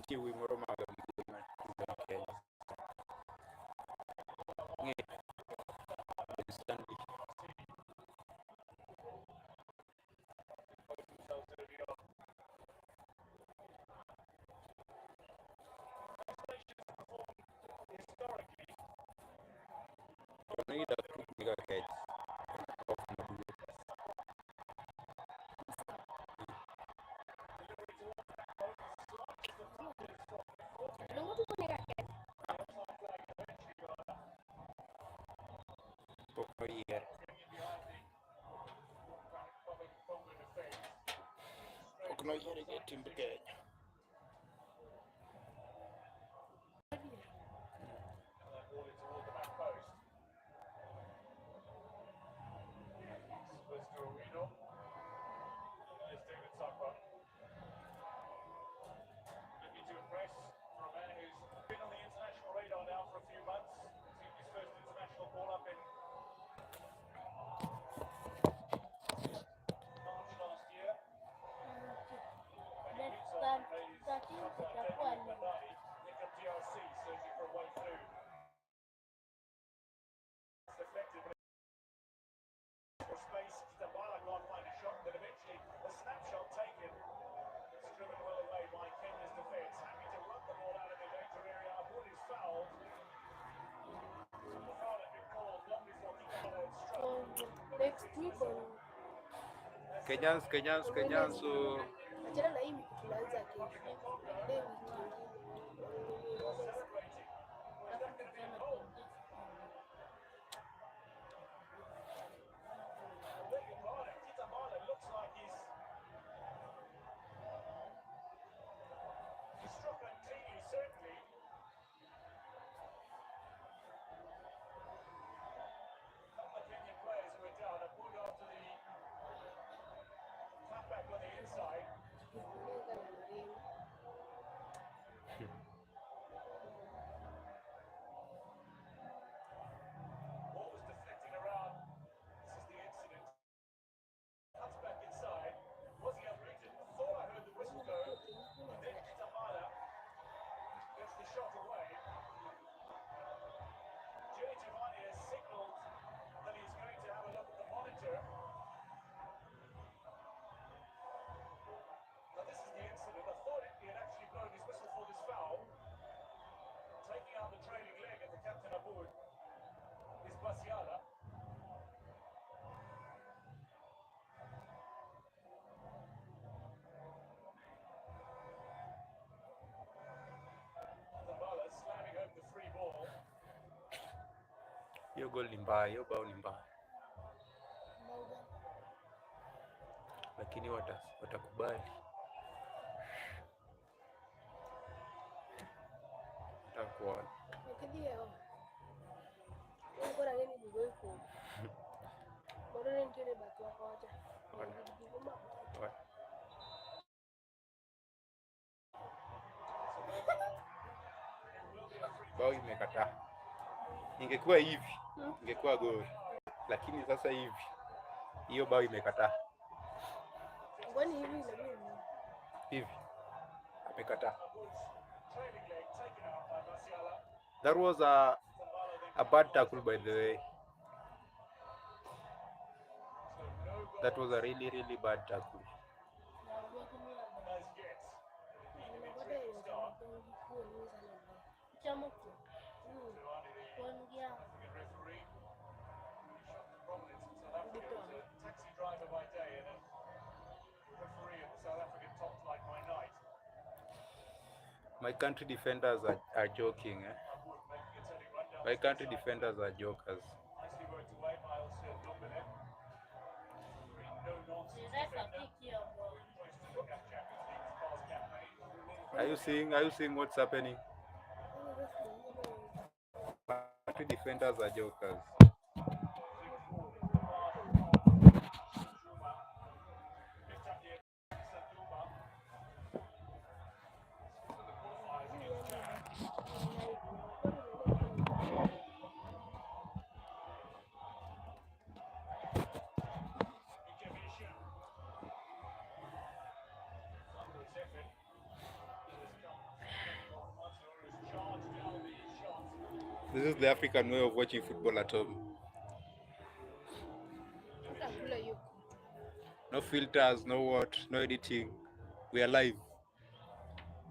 chiwi moro mag Kenya. Kenyans so hiyo goal ni mbaya, hiyo bao ni mbaya, lakini watakubali, watakuona. Bao imekataa. Ingekuwa hivi, ingekuwa goli. Lakini sasa hivi, hiyo bao imekataa. Kwani hivi na mimi? Hivi. Amekataa. That was a bad tackle, by the way. That was a really, really bad tackle. My country defenders are joking. My country defenders are jokers. Are you seeing what's happening? My country defenders are jokers. This is the African way of watching football at home. Utakula hiyo. No filters, no what, no editing. We are live.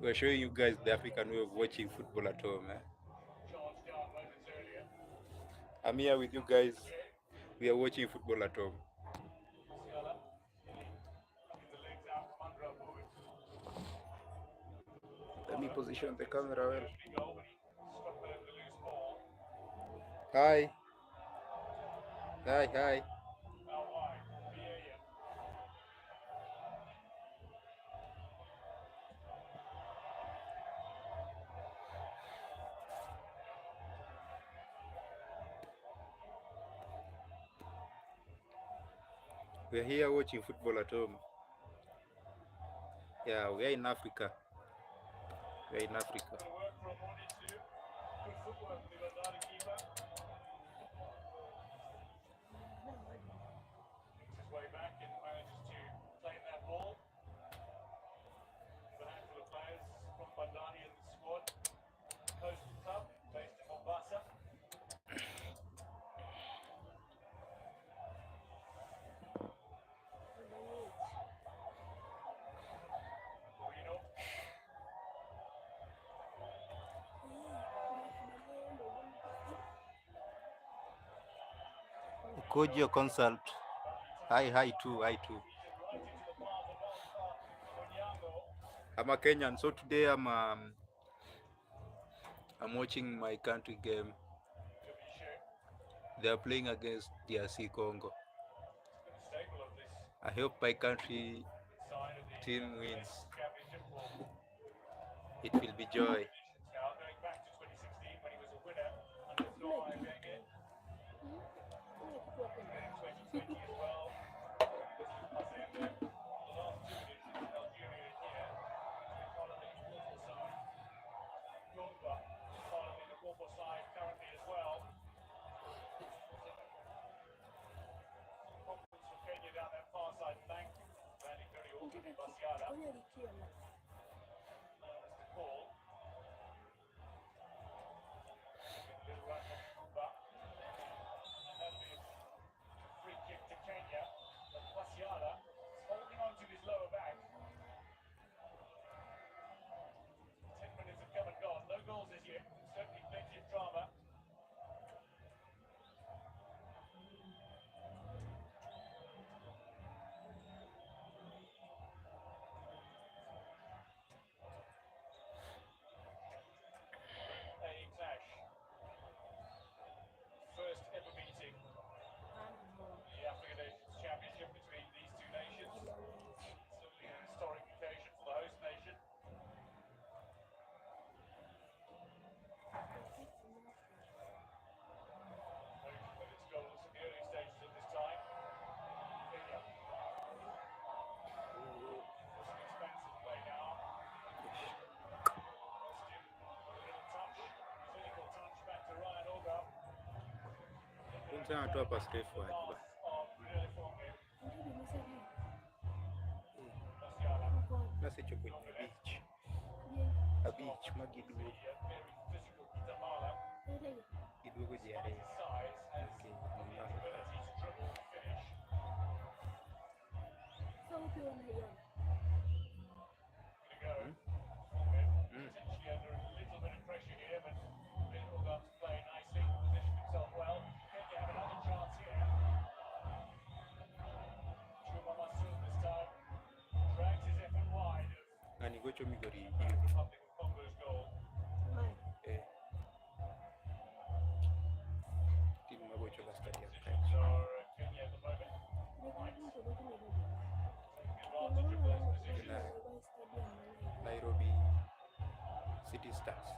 We are showing you guys the African way of watching football at home. I'm here with you guys. We are watching football at home. Let me position the camera well. Hi. Hi, hi. We're here watching football at home. Yeah, we are in Africa. We are in Africa. Kojo consult. Hi too. I'm a Kenyan, so today I'm watching my country game. They are playing against DRC Congo. I hope my country team wins. It will be joy. Unataka natoa pass refu hapa. Nasi chuko kwenye beach. A beach magidu. Kidogo jiare. Okay. Ani gocho migori hiyo. Timu magocho la stadium. Nairobi City Stars.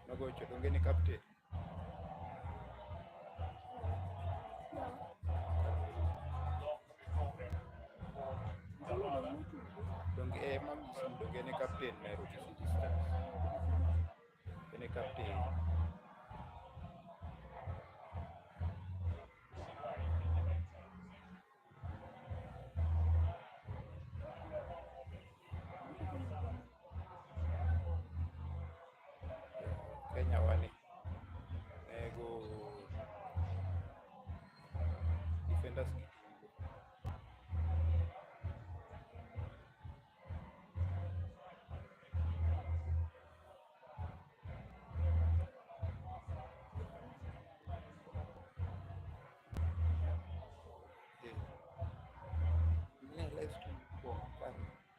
Magocho dongeni captain. Donge mami simdonge ne captain Nairobi City Stars. Ne captain. Kenya wani. Nego defenders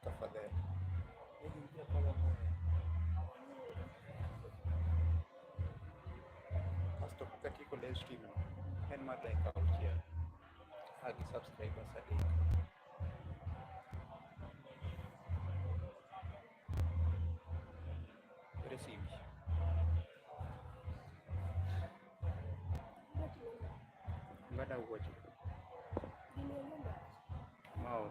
tafadhali. Hasta wakati iko live stream and mada ikaukia hadi subscribers hadi receive ngada uwaje mao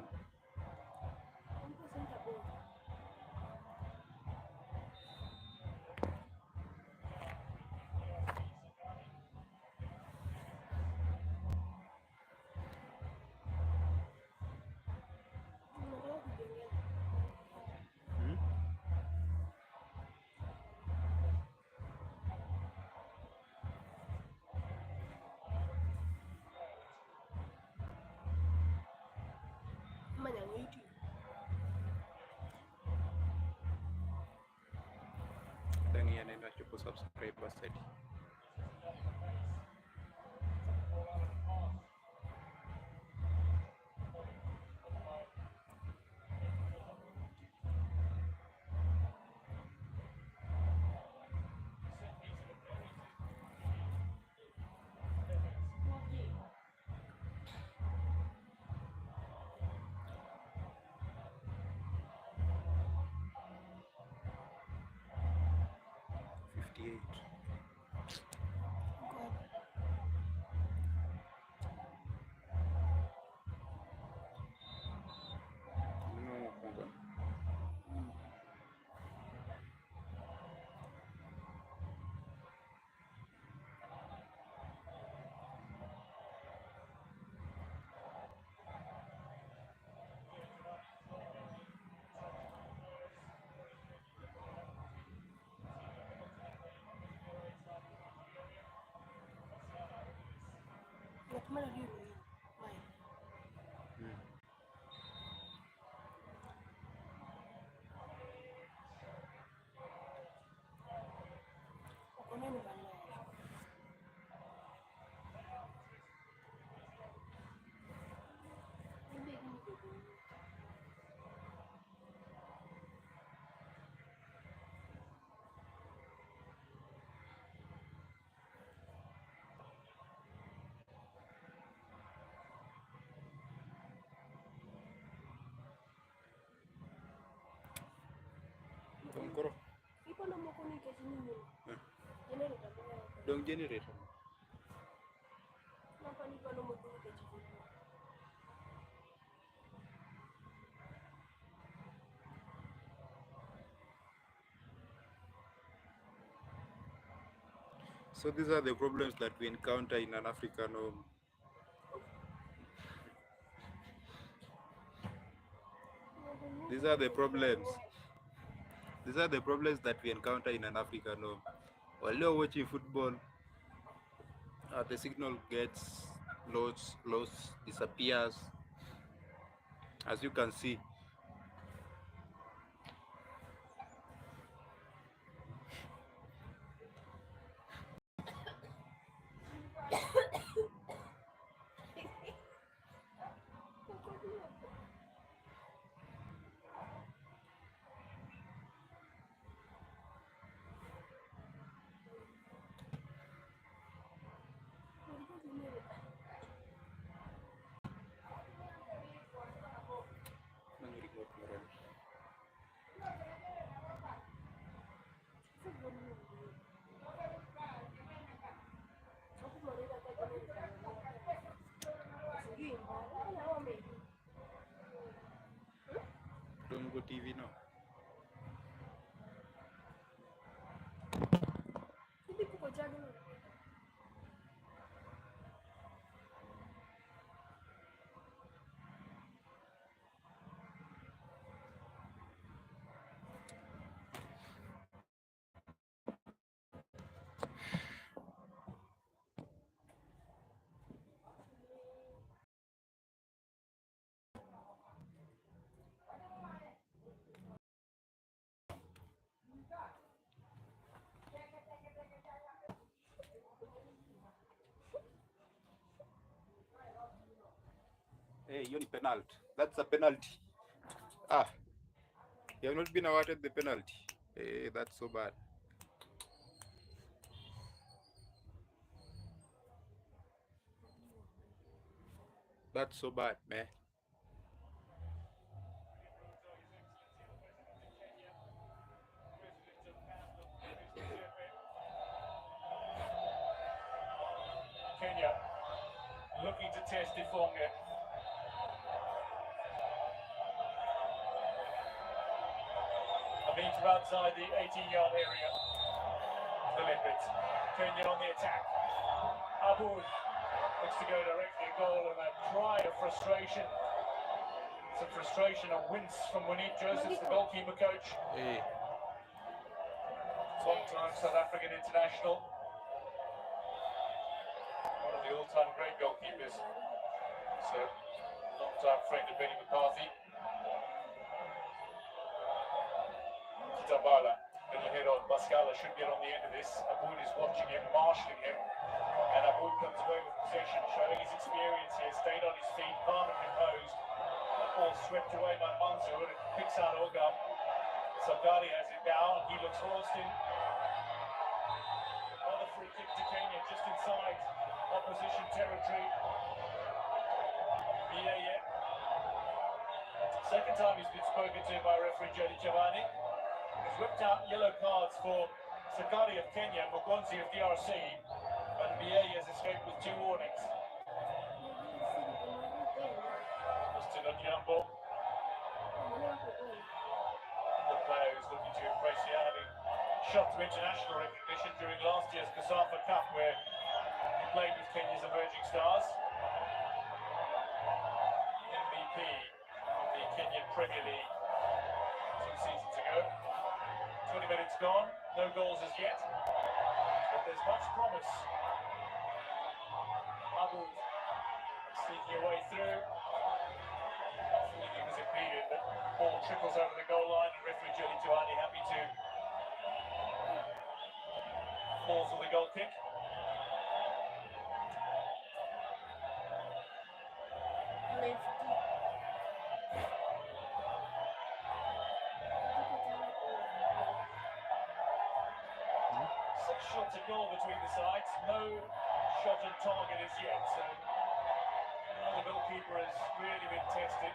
ndani anaenda chupo subscribers hadi Koro. Ipo na moko ni kesi nini? Generator moja. Dong generator. Napa ni pano moko ni kesi. So these are the problems that we encounter in an African home. These are the problems. These are the problems that we encounter in an African home. While you're watching football, the signal gets lost, disappears. As you can see. Congo TV, no? Hindi ko jagi no. Hey, you need penalty. That's a penalty. Ah, you have not been awarded the penalty. Hey, that's so bad. That's so bad, man. Kenya looking to test Ifonge. A metre outside the 18-yard area. The limit. Kenya on the attack. Aboud looks to go directly at goal, and a cry of frustration. Some frustration and wince from Winnie Josephs, the goalkeeper coach. Hey, Long-time South African international. One of the all-time great goalkeepers. So, long-time friend of Benny McCarthy. Kitabala, little head on. Mascala should get on the end of this. Aboud is watching him, marshalling him. And Aboud comes away with possession, showing his experience here. Stayed on his feet, calm and composed. That ball swept away by Mansour and picks out Ogam. Sagari has it now, and he looks lost in. Another free kick to Kenya, just inside opposition territory. Yeah. Second time he's been spoken to by referee Jody Chavani. He's whipped out yellow cards for Sakari of Kenya, Mugonzi of DRC, and BA has escaped with 2 warnings. Justin Onyango, the player who's looking to impress here, having shot to international recognition during last year's Kasafa Cup, where he played with Kenya's emerging stars. MVP of the Kenyan Premier League 2 seasons ago. 20 minutes gone, no goals as yet, but there's much promise. Aboud sneaking your way through. He was impeded, but ball trickles over the goal line, and referee Jody Tuani happy to call for the goal kick. Six shots a goal between the sides, no shot on target as yet, so the goalkeeper has really been tested.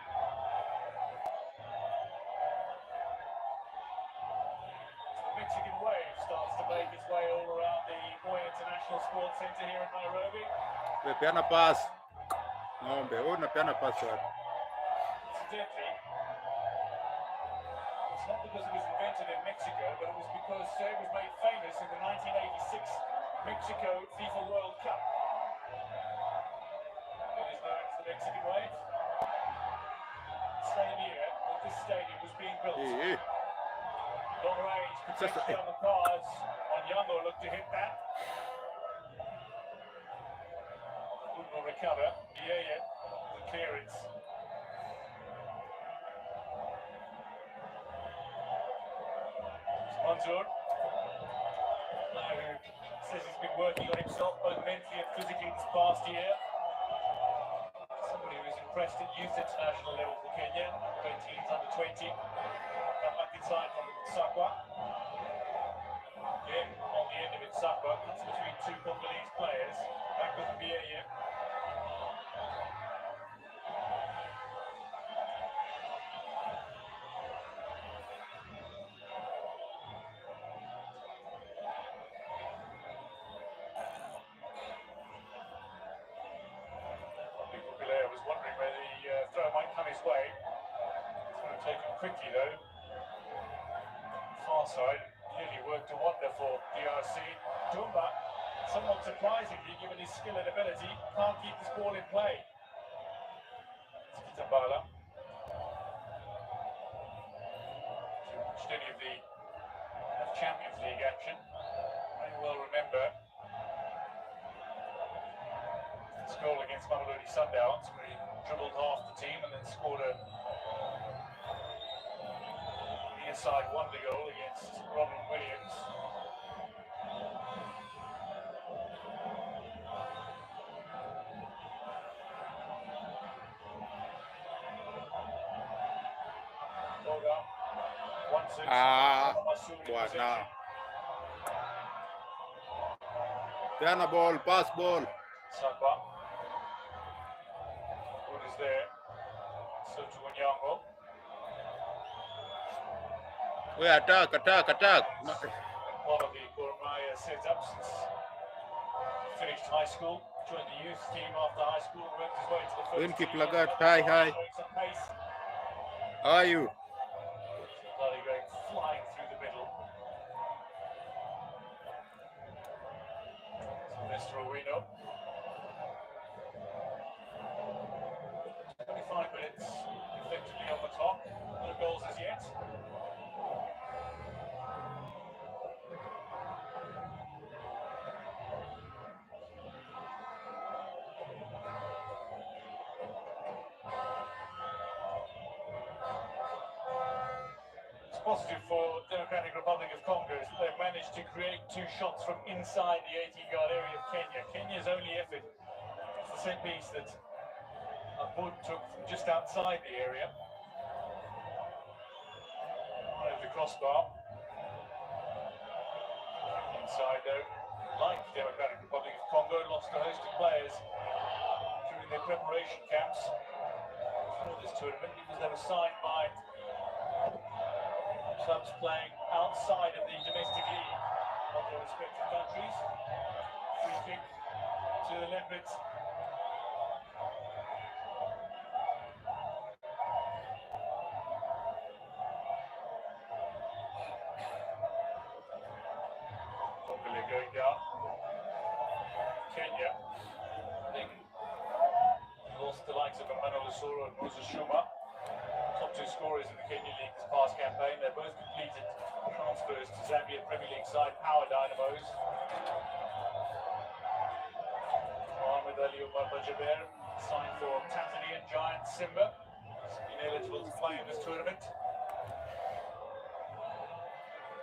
The Mexican wave starts to make its way all around the Moi International Sports Centre here in Nairobi. umepeana pass. Ng'ombe, wewe unapeana pass wapi? Incidentally, it's not because it was invented in Mexico, but it was because it was made famous in the 1986 Mexico FIFA World Cup. It is known as the Mexican wave. Same year that this stadium was being built. Hey. Long range protection on the cards. Onyango looked to hit that. Good will recover. Yeah. The clearance. Mansour. Player who says he's been working on himself both mentally and physically this past year. Somebody who was impressed at youth international level for Kenya, 18s, under 20. Come back inside from Sakwa. Again, on the end of it, Sakwa cuts between 2 Congolese players. Back with Bieye. Big player was wondering where the throw might come his way. quickly though. Far side nearly worked a wonder for DRC. Dumba, somewhat surprisingly, given his skill and ability, can't keep this ball in play. Kitambala. If you watched any of the Champions League action, I well remember his goal against Mamelodi Sundowns, where he dribbled half the team and then scored a near-side wonder goal against Robin Williams. Bwana. Peana ball, pass ball. Samba. What is there? So to Onyango. We attack. One of the Gor Mahia setups since he finished high school, joined the youth team after high school, worked his way to the first Winky team. Plagat, hi. How are you? Bloody going flying through the middle. Mr. Owino. 25 minutes effectively on the clock. No goals as yet. It's positive for Democratic Republic of Congo is that they've managed to create 2 shots from inside the 18-yard area of Kenya. Kenya's only effort is the set piece that Abud took from just outside the area. Over the crossbar. Inside though, like Democratic Republic of Congo, lost a host of players during their preparation camps for this tournament because they were signed by clubs playing outside of the domestic league of their respective countries. Free kick to the Leopards. Going down. Kenya. They lost the likes of Emmanuel Osoro and Moses Shuma, top 2 scorers in the Kenya League this past campaign. They both completed transfers to Zambia Premier League side Power Dynamos. Mohamed Ali Omar Bajaber signed for Tanzanian giant Simba. He's been eligible to play in this tournament.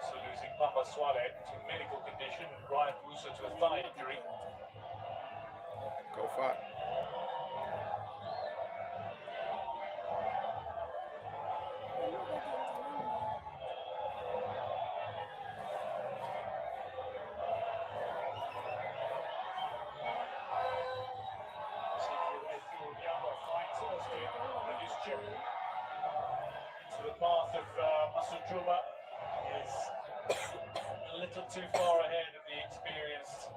So losing Papa Swale to medical condition and Ryan Musa to a thigh injury. Go far. To the path of Masud Juma is a little too far ahead of the experienced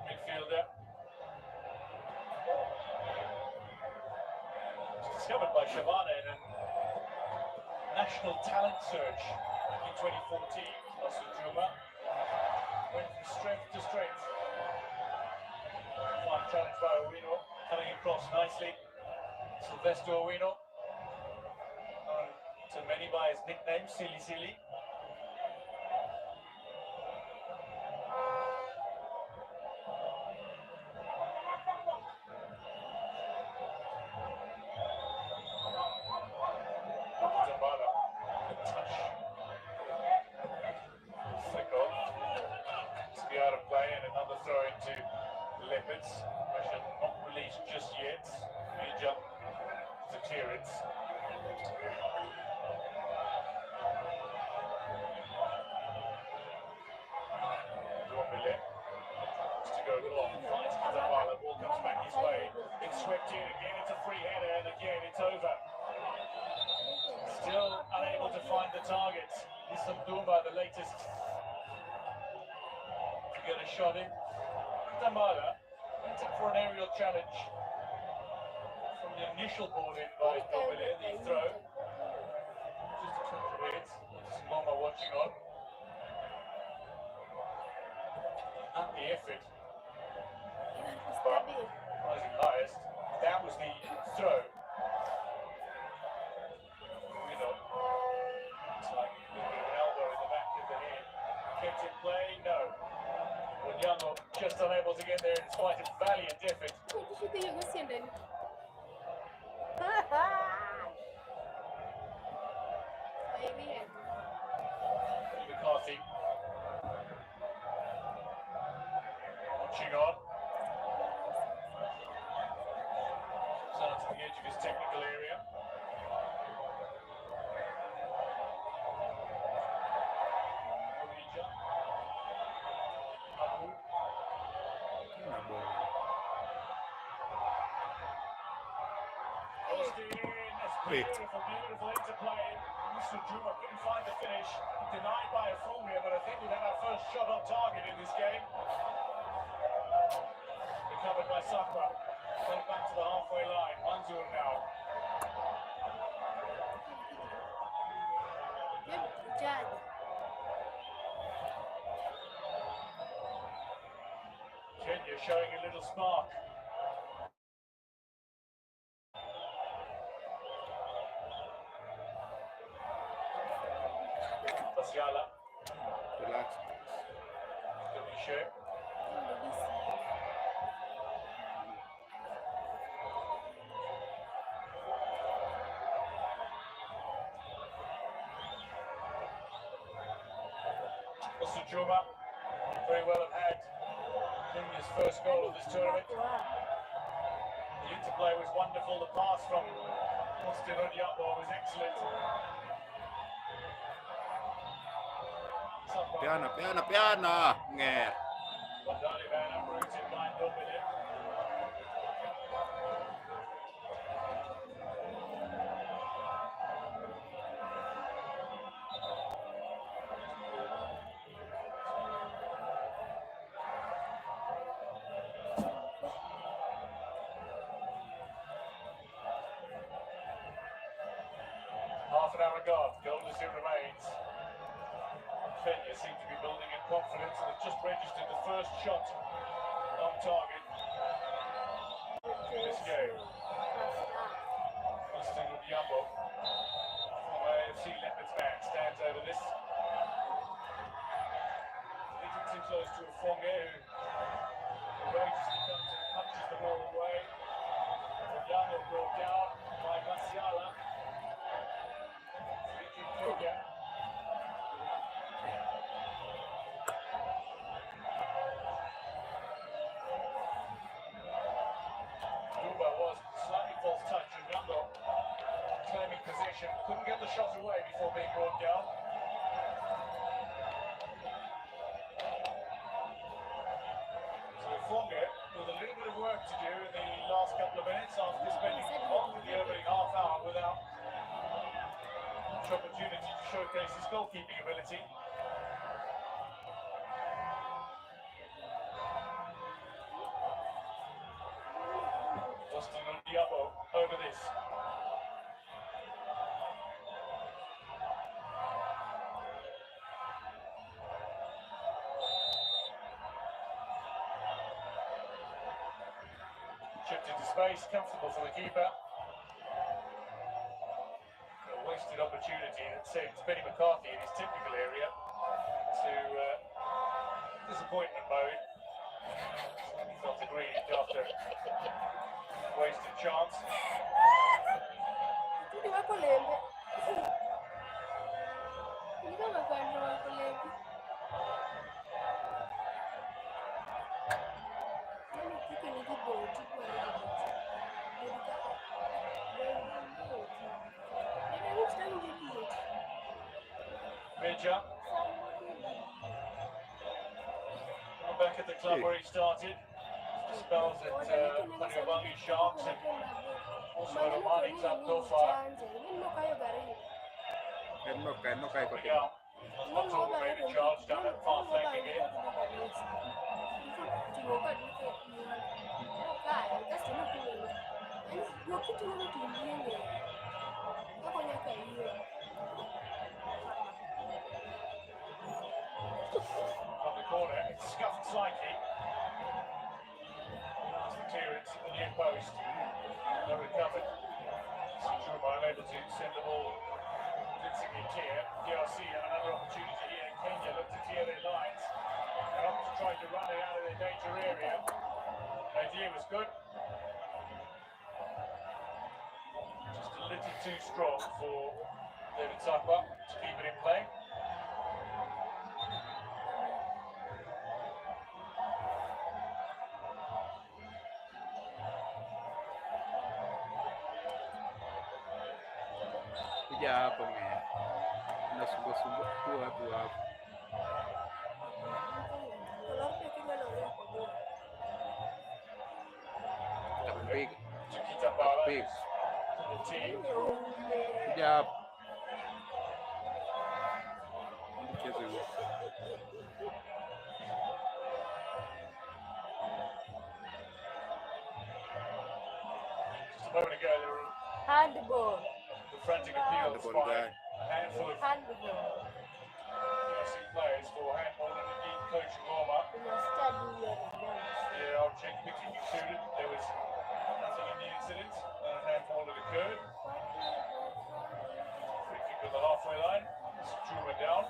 midfielder. Discovered by Shabana in a national talent search in 2014. Masud Juma went from strength to strength. Fine challenge by Owino, coming across nicely. Sylvester Owino, known to many by his nickname, Silly Silly. Touch. Flick off. To be out of play and another throw into the Leopards. Pressure not released just yet. Major to clearance. To go long, finds Kitambala, ball comes back his way. It's swept in again, it's a free header, and again it's over. Still unable to find the target. Issam Dumba, the latest to get a shot in. Kitambala went in for an aerial challenge from the initial ball in by Domile, the throw. Just Onyango just unable to get there in spite of valiant effort. Ukifika hiyo gesi ndani. Baby. McCarthy. Watching on. Down to the edge of his technical area. Beautiful interplay. Mr. Juma couldn't find the finish. Denied by a Fulmia, but I think we've had our first shot on target in this game. Recovered by Sakra. Going back to the halfway line. 1-0 now. Kenya showing a little spark. Basiala. Relax. Gabiche. Mr. Juma, very well have had Kenya's first goal of this tournament. The interplay was wonderful. The pass from Austin Onyango was excellent. Piana. Ngeh. Bandari Bana rooted by Dominic. Half an hour gone, goalless it remains. Kenya seem to be building in confidence and has just registered the first shot on target in this game. Austin Onyango, former AFC Leopards man, stands over this. Little too close to a Fonge who courageously comes and punches the ball away. Onyango brought down by Masiala. Free kick Kenya. Couldn't get the shot away before being brought down. So Fonge with a little bit of work to do in the last couple of minutes after spending most of the opening half hour without much opportunity to showcase his goalkeeping ability. Austin Onyango over this. Chipped into space, comfortable for the keeper. A wasted opportunity that sends Benny McCarthy in his technical area to disappointment mode. He felt aggrieved after a wasted chance. Tuli wako lembe. Ni kama kando wako lembe. Yaani kike ni kiboti kwa Midja. Back at the club where he started. Spells at Maniabangi Sharks and also at Omani Club Profile. Miguel, not already charged down that far flank again. On the corner, it's scuffed slightly. Last clearance at the near post. No recovered. Juma unable to send the ball convincingly clear. DRC have another opportunity here. Kenya look to clear their lines. They're up to tried to run it out of the danger area. Idea was good. Just a little too strong for David Sakwa to keep it in play. Kuja hapa mimi. Unasumbua tu watu hapa. Takupiga. Chiquita Bala Takupiga. to the team. Kuja hapa. Mchezo huu. Just a moment ago, there were Handball. the frantic appeals Handball by guy. a handful of Handball. DRC players for handball and indeed coach warm-up. In a stadium. The object picture concluded there was nothing in the incident. A handball had occurred. Free kick at the halfway line. Juma down.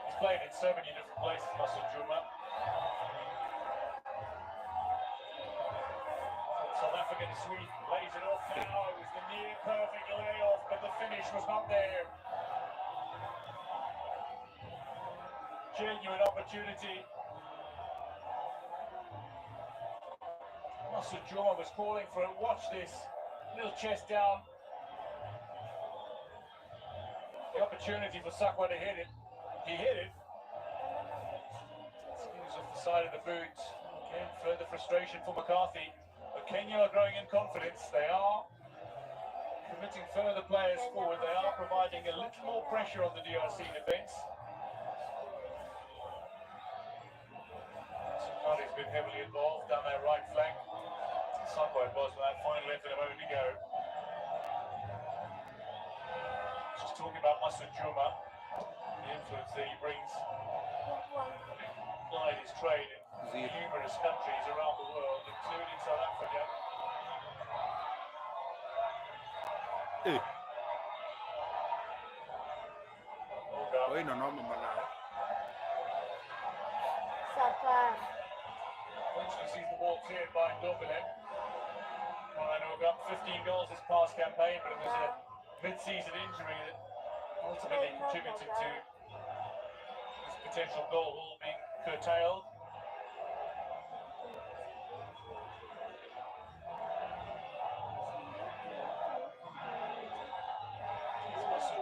He's played in so many different places, Muscle Juma. South African sweep lays it off now. It was the near perfect layoff, but the finish was not there. Genuine opportunity. Muscle Juma was calling for it. Watch this. Little chest down. The opportunity for Sakwa to hit it. He hit it. Skins off the side of the boot. Again, further frustration for McCarthy. But Kenya are growing in confidence. They are committing further players forward. They are providing a little more pressure on the DRC defence. Sakwa's been heavily involved down their right flank. Sakwa it was with that final effort a moment ago. Just talking about Masud Juma, the influence that he brings, applied his trade in numerous countries around the world, including South Africa. Kwa hiyo naomba mwanao. Safari. Eventually sees the ball cleared by Ndombele. Ryan up 15 goals this past campaign, but it was a mid-season injury that ultimately contributed to his potential goal haul being curtailed.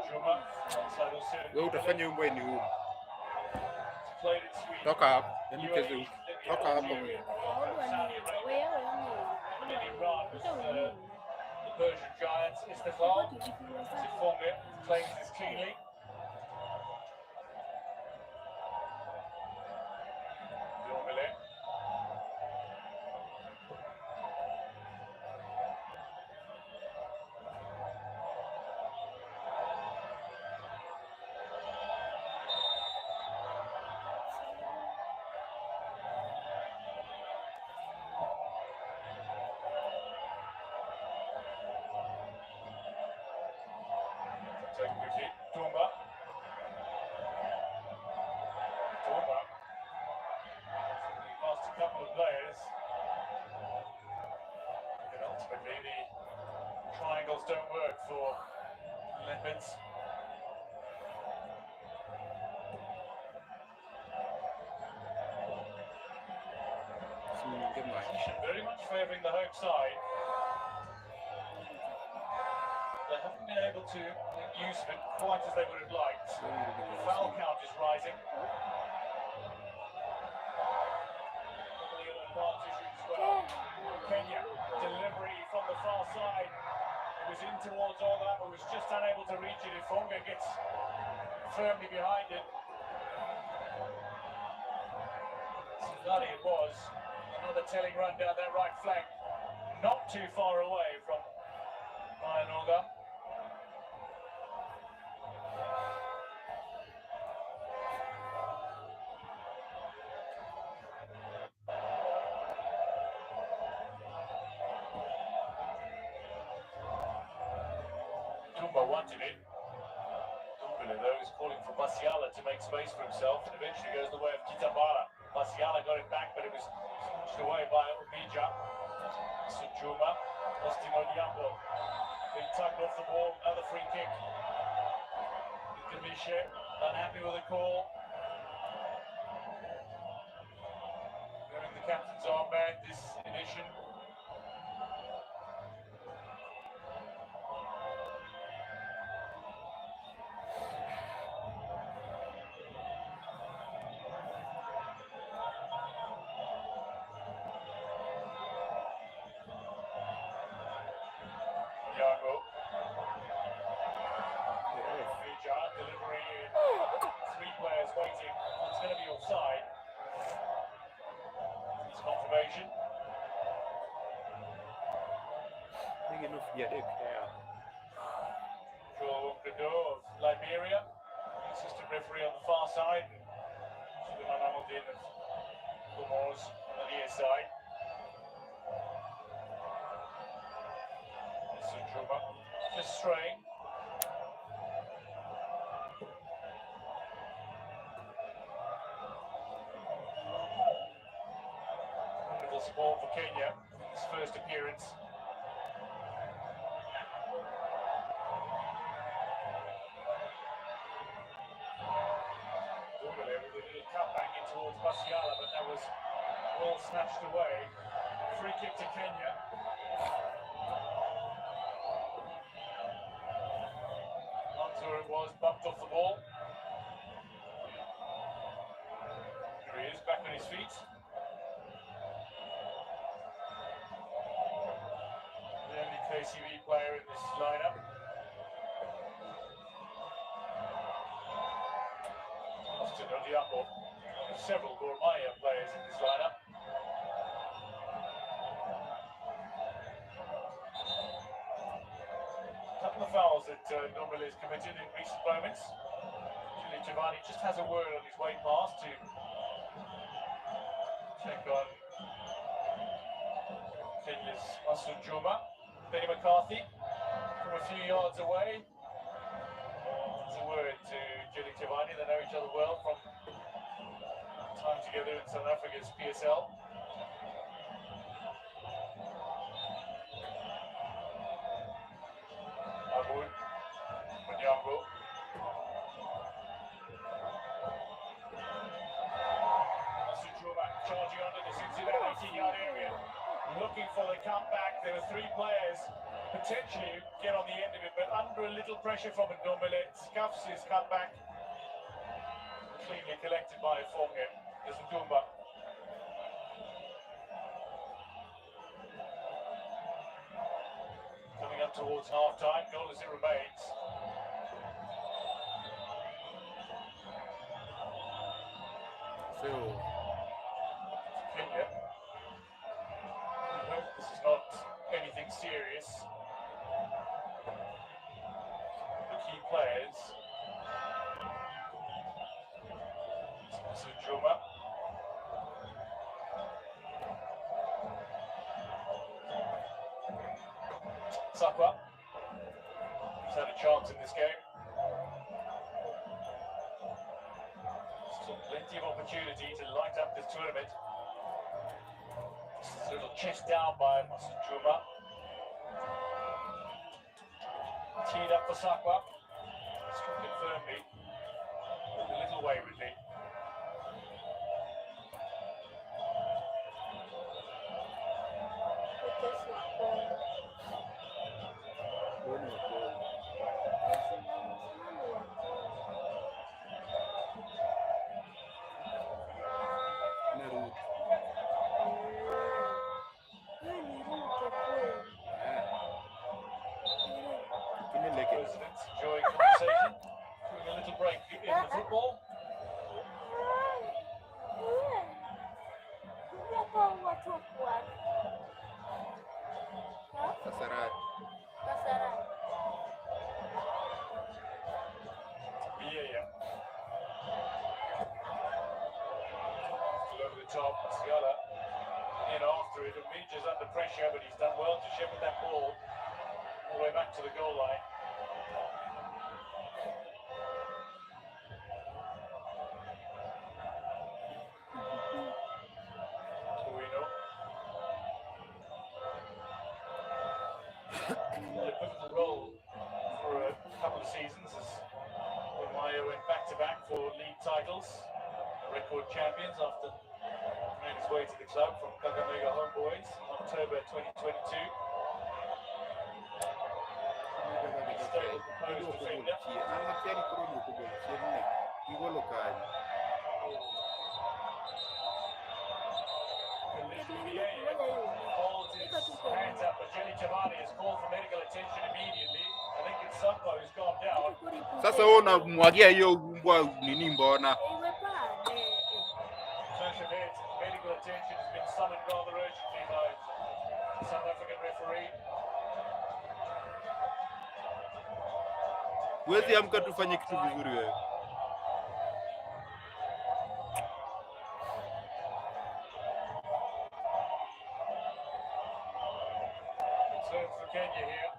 Juma, outside of Sir Wewe utafanya wimbo ni huu. played it sweet. Toka hapa. Yaani mchezo huu. Toka hapa wewe. And in Iran with the Persian giants, Istiklal. Sifonge claims this cleanly. Ndombele. Take quickly. Tumba. Tumba. He lost a couple of players. And ultimately the triangles don't work for Leopards. Usimwingie maji. Very much favouring the home side. They haven't been able to make use of it quite as they would have liked. The foul count is rising. Kenya, delivery from the far side. It was in towards Ola, but was just unable to reach it. Ifonga gets firmly behind it. Bloody it was. Another telling run down that right flank. Not too far away from Ryan Orga. Tumba wanted it. Ndombele is calling for Masiala to make space for himself, and eventually goes the way of Kitabara. Masiala got it back, but it was pushed away by Omija. Sujuma, Austin Onyambo, being tugged off the ball, another free kick. Kamishe, unhappy with the call. Wearing the captain's armband this edition. Yago. Omija delivering in. Three players waiting. It's going to be offside. It's confirmation. Thinking of Yadek. Joel Gado of Liberia, assistant referee on the far side. Suleiman Amuddin of Comoros on the near side. Sujuma just straying. Wonderful support for Kenya, his first appearance. With a little cut back in towards Masiala, but that was all snatched away. Free kick to Kenya. Mansour it was, bumped off the ball. Here he is, back on his feet. The only KCB player in this lineup. Austin Odiambo. Several Gor Mahia players in this lineup. A couple of fouls that Normally has committed in recent moments. Julie Giovanni just has a word on his way past to check on Kenya's Masoud Juma. Benny McCarthy from a few yards away. It's a word to Julie Giovanni. They know each other well from time together in South Africa's PSL. Aboud, Onyango. Sujuma charging onto the Cincinnati 18-yard area, looking for the comeback. There were three players potentially get on the end of it, but under a little pressure from Ndombele, scuffs his comeback. Cleanly collected by Fonge. There's Ndumba. Coming up towards half-time, goal as it remains. So, Kenya. We hope this is not anything serious. The key players. Sujuma. Sakwa. He's had a chance in this game. Still plenty of opportunity to light up this tournament. Just a little chest down by Sujuma. Teed up for Sakwa. Struck it firmly. With a little waywardly. Presidents enjoying conversation, doing a little break in the football. Sasarat. Yeah. Still over the top, Masiala in after it. Omija's under pressure, but he's done well to shepherd that ball all the way back to the goal line. a pivotal role for a couple of seasons as Mayo went back-to-back for league titles, record champions after made his way to the club from Kakamega Homeboys in October 2022. Stable composed defender. Holds his hands up, but Jenny Chavani has called for medical attention immediately. I think it's Samba who's gone down. Sasa wewe unamwagia hiyo mbwa nini mbona? Clash of heads, medical attention has been summoned rather urgently by the South African referee. Huwezi amka tufanye kitu vizuri wewe. Concerns for Kenya here.